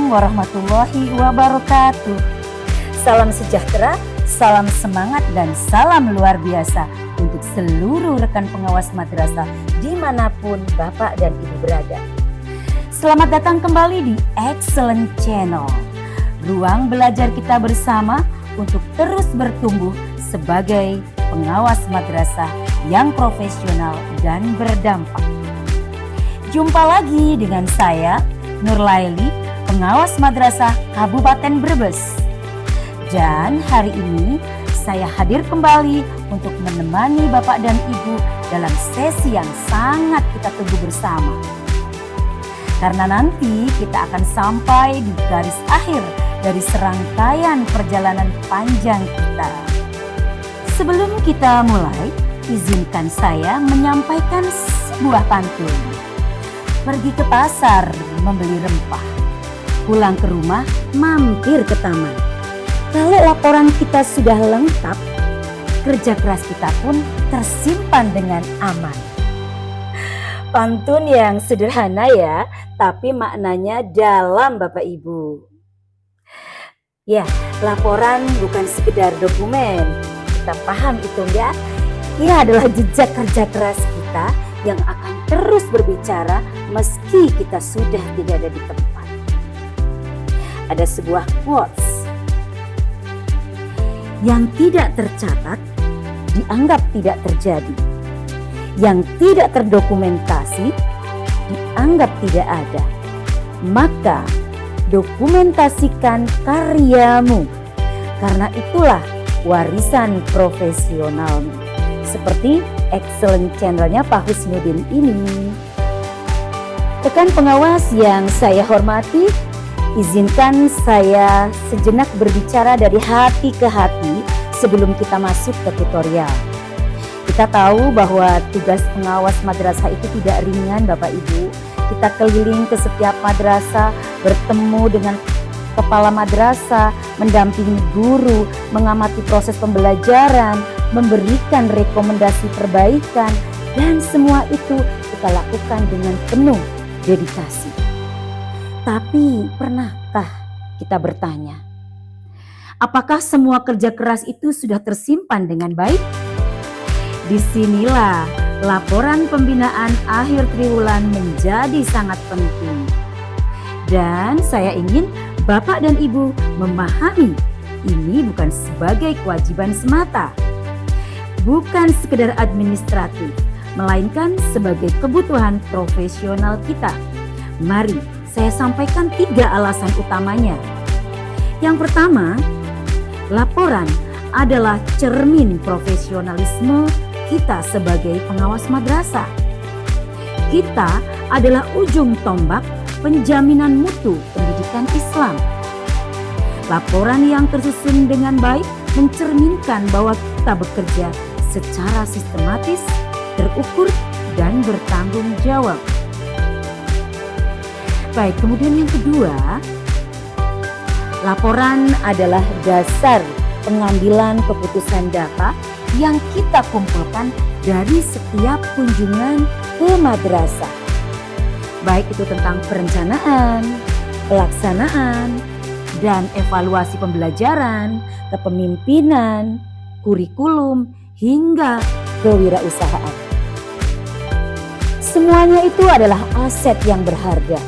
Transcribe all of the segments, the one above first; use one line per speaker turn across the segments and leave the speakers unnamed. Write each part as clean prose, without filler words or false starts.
warahmatullahi wabarakatuh. Salam sejahtera, salam semangat, dan salam luar biasa untuk seluruh rekan pengawas madrasah dimanapun Bapak dan Ibu berada. Selamat datang kembali di Excellent Channel, ruang belajar kita bersama untuk terus bertumbuh sebagai pengawas madrasah yang profesional dan berdampak. Jumpa lagi dengan saya, Nurlaili, pengawas madrasah Kabupaten Brebes. Dan hari ini saya hadir kembali untuk menemani Bapak dan Ibu dalam sesi yang sangat kita tunggu bersama. Karena nanti kita akan sampai di garis akhir dari serangkaian perjalanan panjang kita. Sebelum kita mulai, izinkan saya menyampaikan sebuah pantun. Pergi ke pasar membeli rempah, pulang ke rumah mampir ke taman. Kalau laporan kita sudah lengkap, kerja keras kita pun tersimpan dengan aman. Pantun yang sederhana ya, tapi maknanya dalam Bapak Ibu. Ya, laporan bukan sekedar dokumen. Kita paham itu ya. Ini adalah jejak kerja keras kita yang akan terus berbicara meski kita sudah tidak ada di tempat. Ada sebuah quotes, yang tidak tercatat dianggap tidak terjadi, yang tidak terdokumentasi dianggap tidak ada. Maka dokumentasikan karyamu, karena itulah warisan profesionalmu. Seperti Excellent Channelnya Pak Husnudin ini. Rekan pengawas yang saya hormati, izinkan saya sejenak berbicara dari hati ke hati sebelum kita masuk ke tutorial. Kita tahu bahwa tugas pengawas madrasah itu tidak ringan Bapak Ibu. Kita keliling ke setiap madrasah, bertemu dengan kepala madrasah, mendampingi guru, mengamati proses pembelajaran, memberikan rekomendasi perbaikan, dan semua itu kita lakukan dengan penuh dedikasi. Tapi pernahkah kita bertanya, apakah semua kerja keras itu sudah tersimpan dengan baik? Disinilah laporan pembinaan akhir triwulan menjadi sangat penting. Dan saya ingin Bapak dan Ibu memahami ini bukan sebagai kewajiban semata, bukan sekedar administratif, melainkan sebagai kebutuhan profesional kita. Mari saya sampaikan 3 alasan utamanya. Yang pertama, laporan adalah cermin profesionalisme kita sebagai pengawas madrasah. Kita adalah ujung tombak penjaminan mutu pendidikan Islam. Laporan yang tersusun dengan baik mencerminkan bahwa kita bekerja secara sistematis, terukur, dan bertanggung jawab. Baik, kemudian yang kedua, laporan adalah dasar pengambilan keputusan data yang kita kumpulkan dari setiap kunjungan ke madrasah. Baik itu tentang perencanaan, pelaksanaan, dan evaluasi pembelajaran, kepemimpinan, kurikulum, hingga kewirausahaan. Semuanya itu adalah aset yang berharga.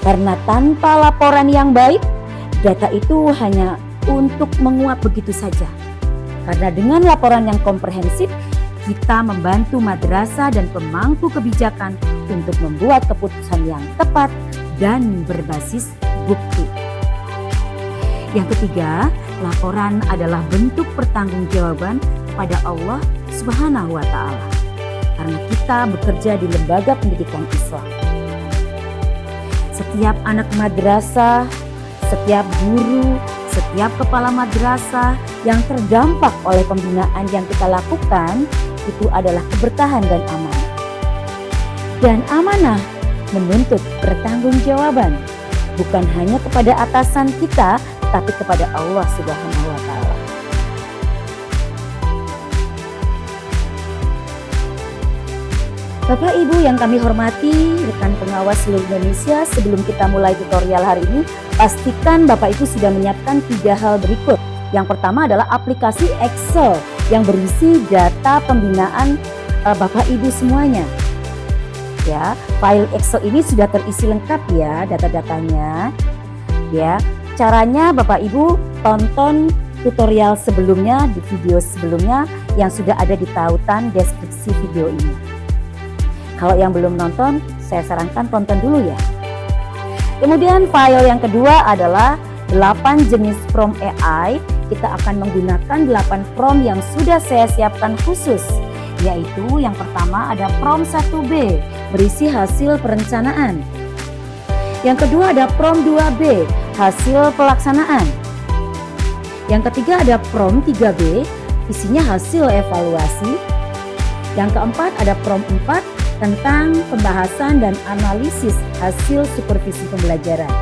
Karena tanpa laporan yang baik, data itu hanya untuk menguap begitu saja. Karena dengan laporan yang komprehensif, kita membantu madrasah dan pemangku kebijakan untuk membuat keputusan yang tepat dan berbasis bukti. Yang ketiga, laporan adalah bentuk pertanggungjawaban kepada Allah Subhanahu wa Ta'ala. Karena kita bekerja di lembaga pendidikan Islam. Setiap anak madrasah, setiap guru, setiap kepala madrasah yang terdampak oleh pembinaan yang kita lakukan itu adalah keberkahan dan amanah. Dan amanah menuntut pertanggungjawaban bukan hanya kepada atasan kita, tapi kepada Allah Subhanahu wa Ta'ala. Bapak Ibu yang kami hormati, rekan pengawas seluruh Indonesia, sebelum kita mulai tutorial hari ini, pastikan Bapak Ibu sudah menyiapkan 3 hal berikut. Yang pertama adalah aplikasi Excel yang berisi data pembinaan Bapak Ibu semuanya. Ya, file Excel ini sudah terisi lengkap ya data-datanya. Ya, caranya Bapak Ibu tonton tutorial sebelumnya di video sebelumnya yang sudah ada di tautan deskripsi video ini. Kalau yang belum nonton, saya sarankan tonton dulu ya. Kemudian file yang kedua adalah 8 jenis prompt AI. Kita akan menggunakan 8 prompt yang sudah saya siapkan khusus. Yaitu yang pertama ada prompt 1B, berisi hasil perencanaan. Yang kedua ada prompt 2B, hasil pelaksanaan. Yang ketiga ada prompt 3B, isinya hasil evaluasi. Yang keempat ada prompt 4, tentang pembahasan dan analisis hasil supervisi pembelajaran.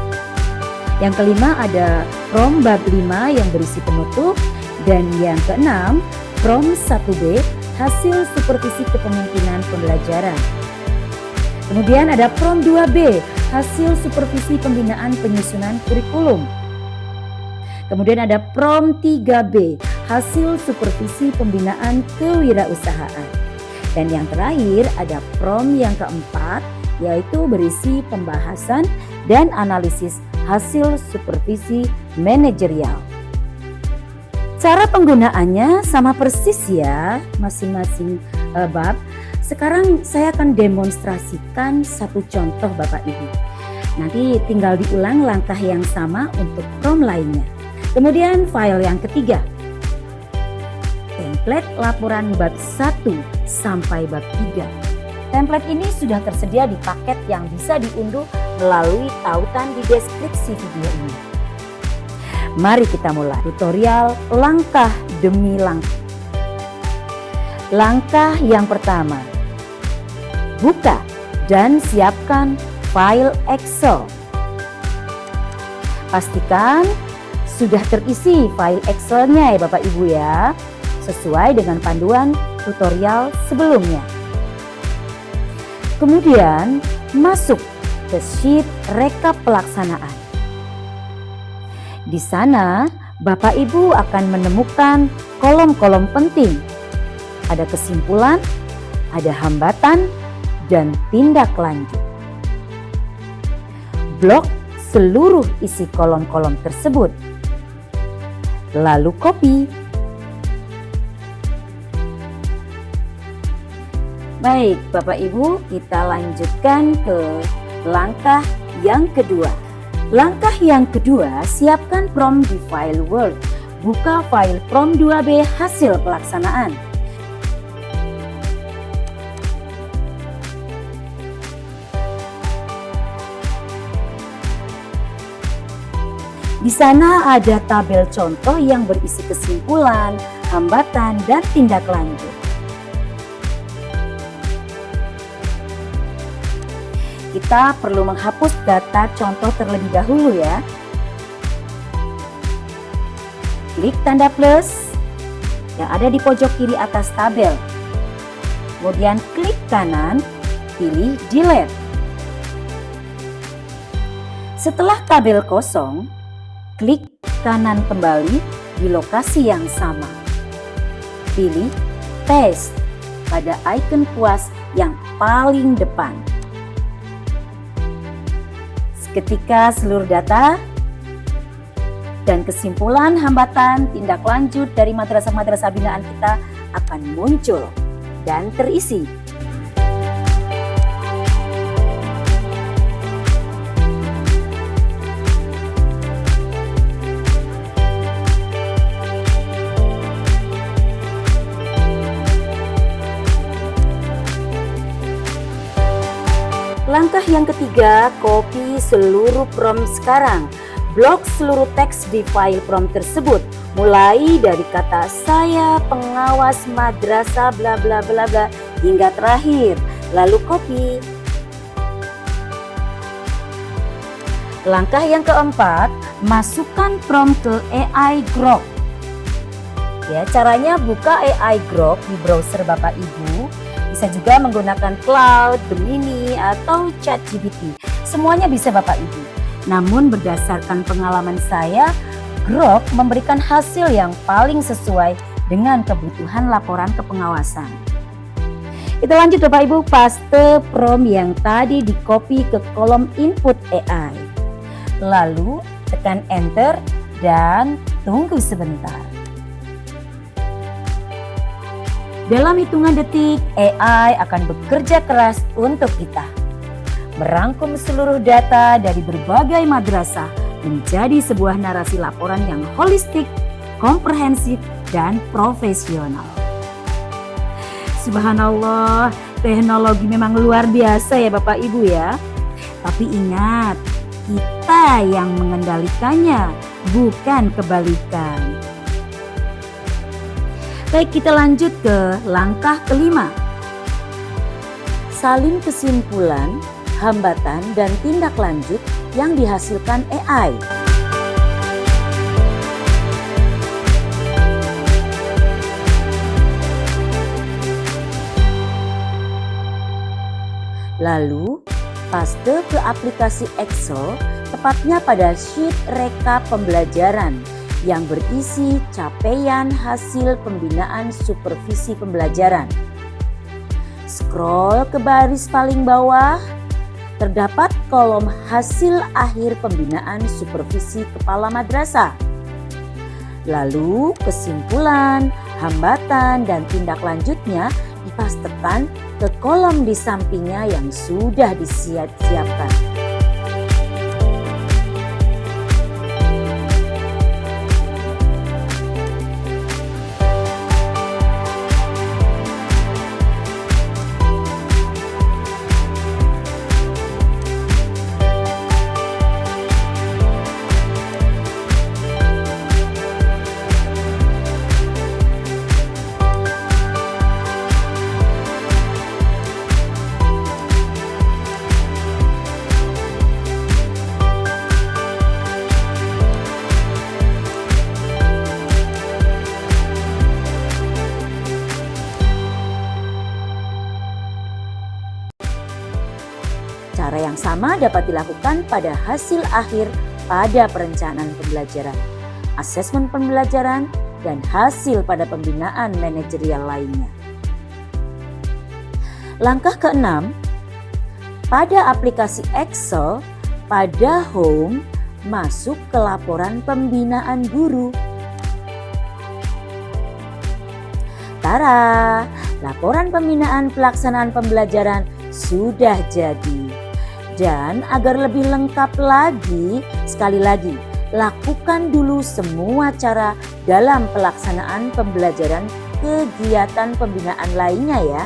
Yang kelima ada prompt bab 5 yang berisi penutup, dan yang keenam prompt 1B hasil supervisi kepemimpinan pembelajaran. Kemudian ada prompt 2B hasil supervisi pembinaan penyusunan kurikulum. Kemudian ada prompt 3B hasil supervisi pembinaan kewirausahaan. Dan yang terakhir ada prompt yang keempat, yaitu berisi pembahasan dan analisis hasil supervisi manajerial. Cara penggunaannya sama persis ya, masing-masing bab. Sekarang saya akan demonstrasikan satu contoh Bapak Ibu. Nanti tinggal diulang langkah yang sama untuk prompt lainnya. Kemudian file yang ketiga, template laporan bab 1 sampai bab 3. Template ini sudah tersedia di paket yang bisa diunduh melalui tautan di deskripsi video ini. Mari kita mulai tutorial langkah demi langkah. Langkah yang pertama, buka dan siapkan file Excel. Pastikan sudah terisi file Excel-nya ya Bapak Ibu ya, sesuai dengan panduan tutorial sebelumnya. Kemudian masuk ke sheet rekap pelaksanaan. Di sana Bapak Ibu akan menemukan kolom-kolom penting. Ada kesimpulan, ada hambatan, dan tindak lanjut. Blok seluruh isi kolom-kolom tersebut. Lalu copy. Baik Bapak Ibu, kita lanjutkan ke langkah yang kedua. Langkah yang kedua, siapkan prompt di file Word. Buka file prompt 2B hasil pelaksanaan. Di sana ada tabel contoh yang berisi kesimpulan, hambatan, dan tindak lanjut. Kita perlu menghapus data contoh terlebih dahulu ya. Klik tanda plus yang ada di pojok kiri atas tabel. Kemudian klik kanan, pilih delete. Setelah tabel kosong, klik kanan kembali di lokasi yang sama. Pilih paste pada icon kuas yang paling depan. Ketika seluruh data dan kesimpulan, hambatan, tindak lanjut dari madrasah-madrasah binaan kita akan muncul dan terisi. Langkah yang ketiga, copy seluruh prompt sekarang. Blok seluruh teks di file prompt tersebut, mulai dari kata saya pengawas madrasah bla bla bla bla hingga terakhir. Lalu copy. Langkah yang keempat, masukkan prompt ke AI Grok. Ya, caranya buka AI Grok di browser Bapak Ibu. Di Bisa juga menggunakan Cloud, Gemini, atau ChatGPT. Semuanya bisa Bapak Ibu. Namun berdasarkan pengalaman saya, Grok memberikan hasil yang paling sesuai dengan kebutuhan laporan kepengawasan. Kita lanjut Bapak Ibu, paste prompt yang tadi di copy ke kolom input AI. Lalu tekan enter dan tunggu sebentar. Dalam hitungan detik, AI akan bekerja keras untuk kita. Merangkum seluruh data dari berbagai madrasah menjadi sebuah narasi laporan yang holistik, komprehensif, dan profesional. Subhanallah, teknologi memang luar biasa ya Bapak Ibu ya. Tapi ingat, kita yang mengendalikannya, bukan kebalikan. Baik, kita lanjut ke langkah kelima. Salin kesimpulan, hambatan, dan tindak lanjut yang dihasilkan AI. Lalu, paste ke aplikasi Excel, tepatnya pada sheet rekap pembelajaran yang berisi capaian hasil pembinaan supervisi pembelajaran. Scroll ke baris paling bawah, terdapat kolom hasil akhir pembinaan supervisi kepala madrasah. Lalu, kesimpulan, hambatan, dan tindak lanjutnya dipastekan ke kolom di sampingnya yang sudah disiapkan. Cara yang sama dapat dilakukan pada hasil akhir pada perencanaan pembelajaran, asesmen pembelajaran, dan hasil pada pembinaan manajerial lainnya. Langkah keenam, pada aplikasi Excel, pada Home, masuk ke laporan pembinaan guru. Tara, laporan pembinaan pelaksanaan pembelajaran sudah jadi. Dan agar lebih lengkap lagi, sekali lagi, lakukan dulu semua cara dalam pelaksanaan pembelajaran kegiatan pembinaan lainnya ya.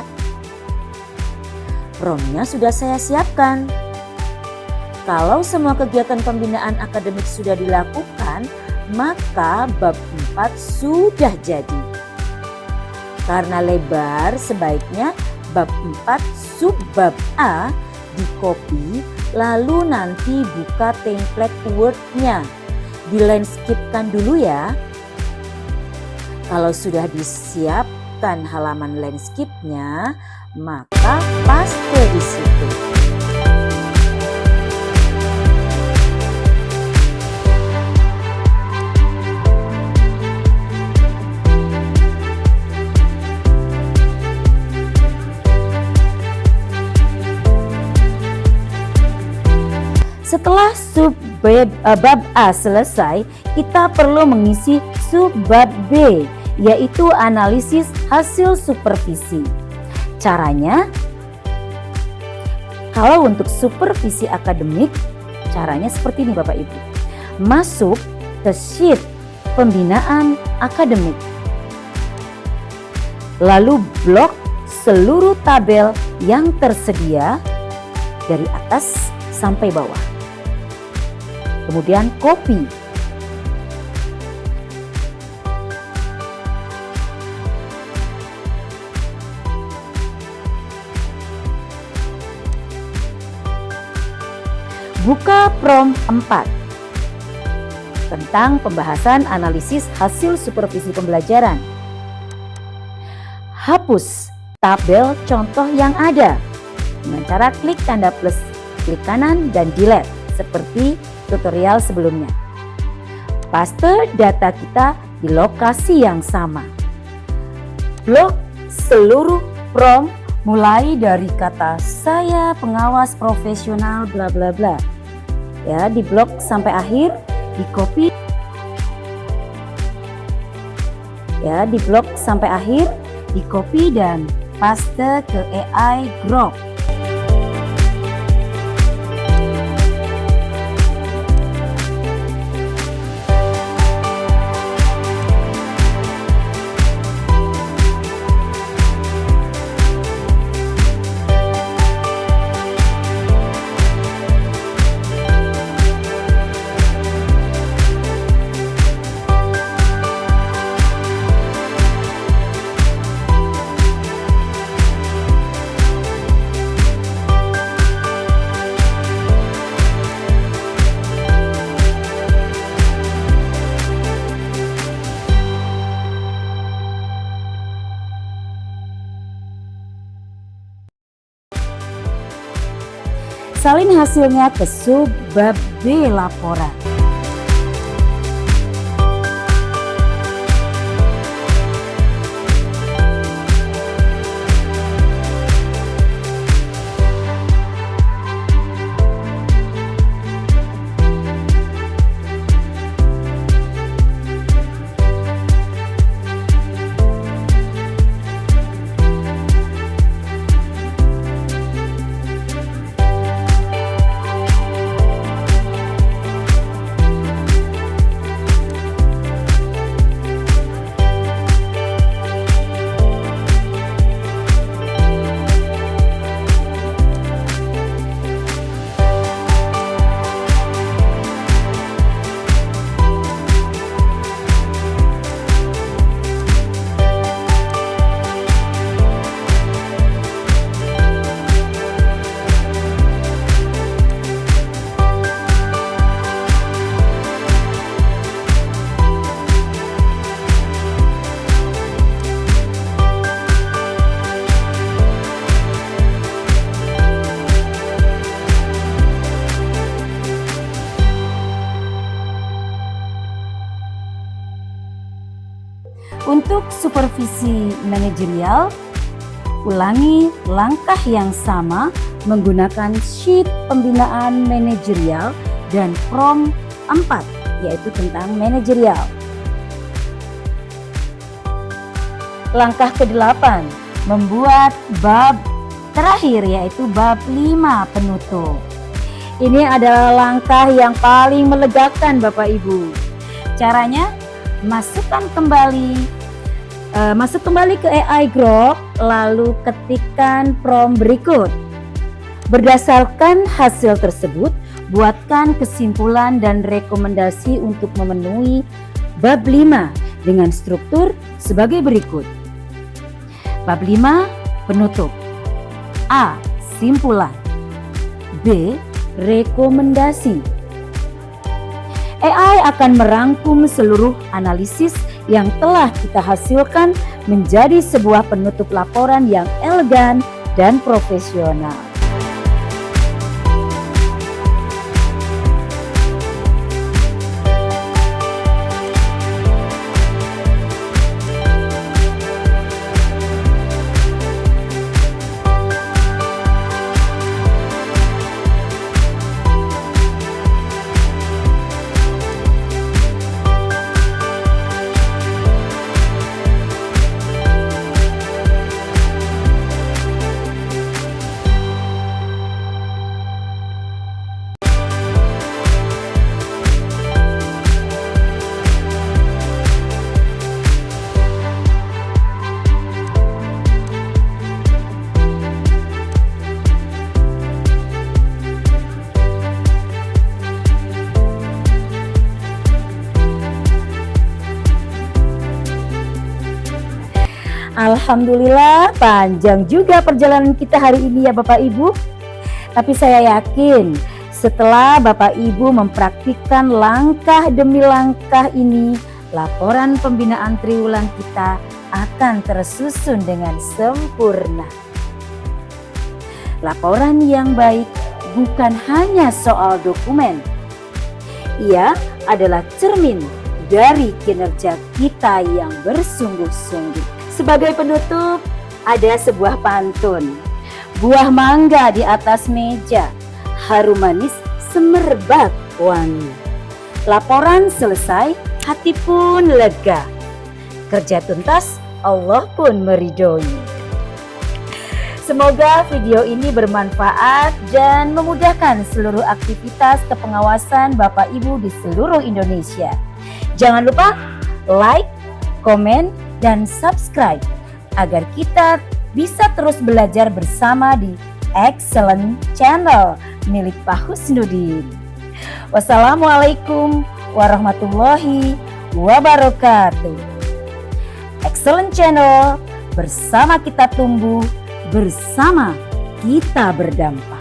Prompt-nya sudah saya siapkan. Kalau semua kegiatan pembinaan akademik sudah dilakukan, maka bab 4 sudah jadi. Karena lebar, sebaiknya bab 4 subbab A di-copy, lalu nanti buka template Word-nya. Di-landscape-kan dulu ya. Kalau sudah disiapkan halaman landscape-nya, maka paste di situ. Setelah bab A selesai, kita perlu mengisi subbab B, yaitu analisis hasil supervisi. Caranya, kalau untuk supervisi akademik, caranya seperti ini Bapak Ibu. Masuk ke sheet pembinaan akademik. Lalu blok seluruh tabel yang tersedia dari atas sampai bawah. Kemudian copy. Buka prompt 4 tentang pembahasan analisis hasil supervisi pembelajaran. Hapus tabel contoh yang ada dengan cara klik tanda plus, klik kanan dan delete seperti tutorial sebelumnya. Paste data kita di lokasi yang sama. Blok seluruh prompt mulai dari kata saya pengawas profesional bla bla bla. Ya, di blok sampai akhir, di copy. Ya, di blok sampai akhir, di copy dan paste ke AI Grok. Salin hasilnya ke subbab B laporan. Untuk supervisi manajerial, ulangi langkah yang sama menggunakan sheet pembinaan manajerial dan prompt 4, yaitu tentang manajerial. Langkah ke-8, membuat bab terakhir yaitu bab 5 penutup. Ini adalah langkah yang paling melegakan Bapak Ibu. Caranya, masuk kembali ke AI Grok, lalu ketikkan prompt berikut. Berdasarkan hasil tersebut, buatkan kesimpulan dan rekomendasi untuk memenuhi bab 5 dengan struktur sebagai berikut. Bab 5 penutup. A. Simpulan. B. Rekomendasi. AI akan merangkum seluruh analisis yang telah kita hasilkan menjadi sebuah penutup laporan yang elegan dan profesional. Alhamdulillah, panjang juga perjalanan kita hari ini ya Bapak Ibu. Tapi saya yakin setelah Bapak Ibu mempraktikkan langkah demi langkah ini, laporan pembinaan triwulan kita akan tersusun dengan sempurna. Laporan yang baik bukan hanya soal dokumen. Ia adalah cermin dari kinerja kita yang bersungguh-sungguh. Sebagai penutup, ada sebuah pantun. Buah mangga di atas meja, harum manis semerbak wangi. Laporan selesai, hati pun lega. Kerja tuntas, Allah pun meridhoi. Semoga video ini bermanfaat dan memudahkan seluruh aktivitas kepengawasan Bapak Ibu di seluruh Indonesia. Jangan lupa like, komen, dan subscribe agar kita bisa terus belajar bersama di Excellent Channel milik Pak Husnudin. Wassalamualaikum warahmatullahi wabarakatuh. Excellent Channel, bersama kita tumbuh, bersama kita berdampak.